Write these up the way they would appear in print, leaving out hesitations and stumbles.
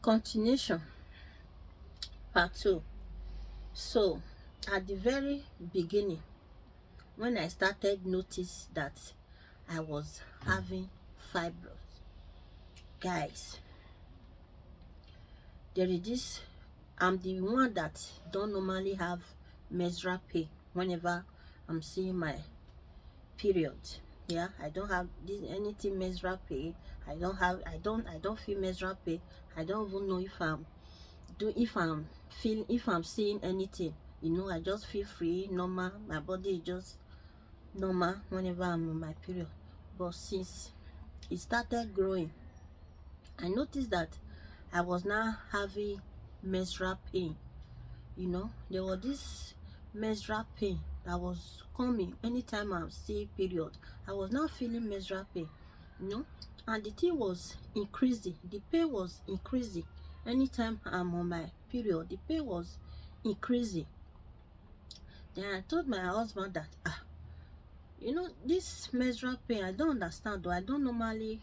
Continuation, part 2. So at the very beginning, when I started notice that I was having fibroids, guys, there is this, I'm the one that don't normally have menstrual pain whenever I'm seeing my period. Yeah, I don't have this anything menstrual pain. I don't feel menstrual pain. I don't even know if I'm seeing anything. I just feel free, normal. My body is just normal whenever I'm on my period. But since it started growing, I noticed that I was now having menstrual pain. There was this menstrual pain that was coming anytime I see period. I was now feeling menstrual pain, you know, and the thing was increasing. The pain was increasing anytime I'm on my period. The pain was increasing. Then I told my husband that this menstrual pain, I don't understand, though I don't normally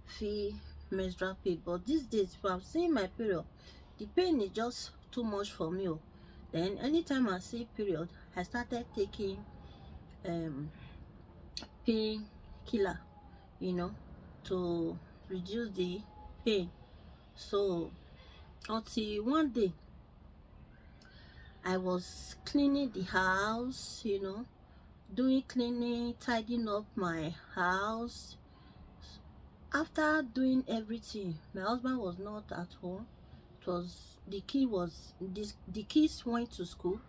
feel menstrual pain, but these days if I'm seeing my period, the pain is just too much for me. Then anytime I see period, I started taking pain killer, to reduce the pain. So until one day I was cleaning the house, doing cleaning, tidying up my house. After doing everything, my husband was not at home. It was the kids went to school,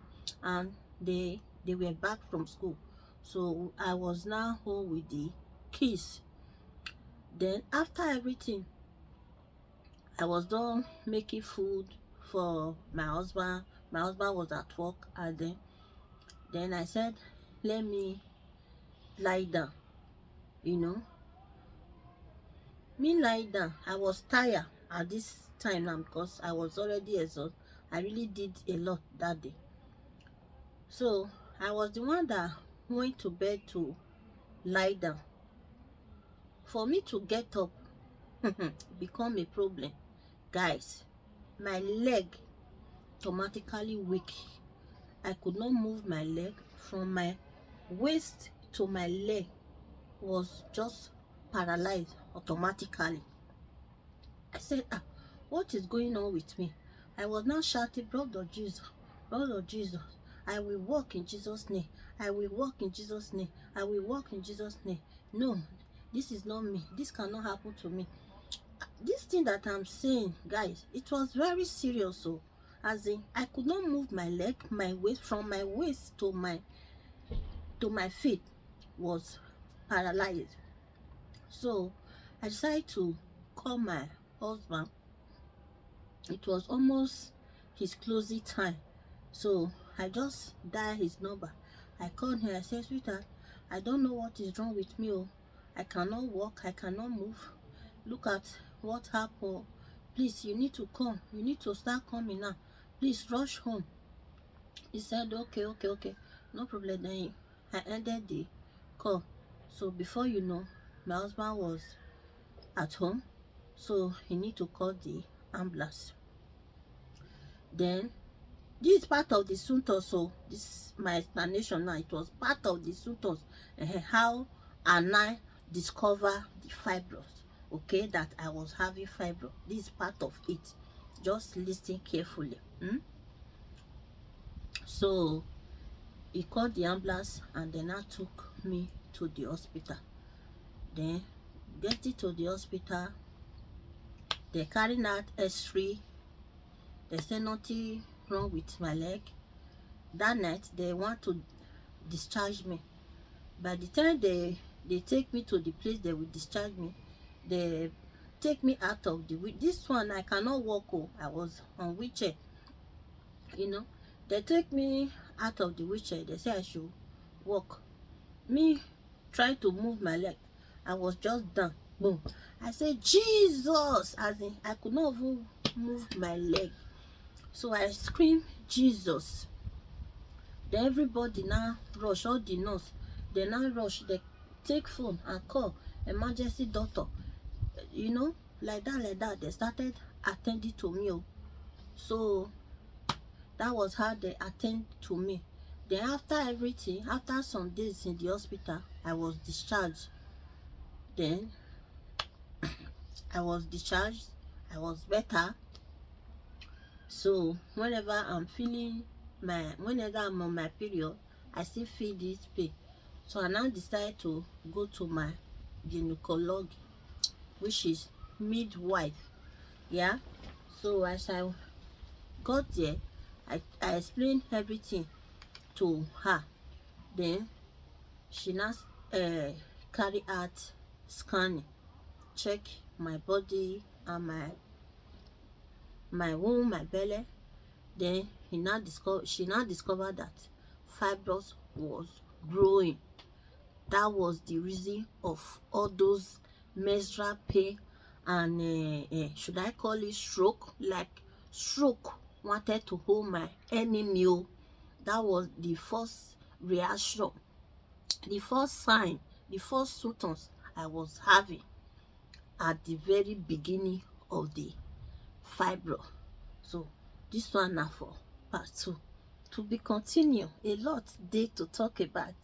and they were back from school. So I was now home with the kids. Then after everything, I was done making food for my husband. My husband was at work, and then I said, let me lie down. you know Me lie down, I was tired at this time now because I was already exhausted. I really did a lot that day. So I was the one that went to bed to lie down. For me to get up become a problem, guys. My leg automatically weak. I could not move my leg. From my waist to my leg was just paralyzed automatically. I said, what is going on with me? I was now shouting, blood of Jesus, blood of Jesus. I will walk in Jesus' name. I will walk in Jesus' name. I will walk in Jesus' name. No, this is not me. This cannot happen to me. This thing that I'm saying, guys, it was very serious. So, as in, I could not move my leg, my waist, from my waist to my feet was paralyzed. So, I decided to call my husband. It was almost his closing time, so I just dialed his number. I called him. I said, sweetheart, I don't know what is wrong with me. I cannot walk, I cannot move. Look at what happened. Please, you need to come. You need to start coming now. Please rush home. He said, okay, okay, okay, no problem. Then I ended the call. So before you know, my husband was at home, so he need to call the ambulance. Then this is part of the symptoms. So this my explanation now. It was part of the symptoms. How and I discover the fibroids. Okay, that I was having fibroid. This is part of it. Just listen carefully. So he called the ambulance, and then I took me to the hospital. Then getting to the hospital, they carried out X-ray. They said nothing wrong with my leg. That night they want to discharge me. By the time they take me to the place they will discharge me, they take me out of the this one. I cannot walk. I was on wheelchair. They take me out of the wheelchair. They say I should walk. Me trying to move my leg, I was just down. Boom. I said, Jesus, as in I could not even move my leg. So I screamed, Jesus. Then everybody now rush, all the nurse, they now rush, they take phone and call emergency doctor. Like that, they started attended to me. So that was how they attend to me. Then after everything, after some days in the hospital, I was discharged. Then I was discharged. I was better. So whenever I'm on my period, I still feel this pain. So I now decided to go to my gynecolog, which is midwife. Yeah. So as I got there, I explained everything to her. Then she now uh, carry out scanning, check my body and my womb, my belly. Then she now discovered that fibroids was growing. That was the reason of all those menstrual pain and should I call it stroke? Like stroke wanted to hold my enemy. That was the first reaction, the first sign, the first symptoms I was having at the very beginning of the fibroid. So this one na for part 2. To be continued, a lot dey to talk about.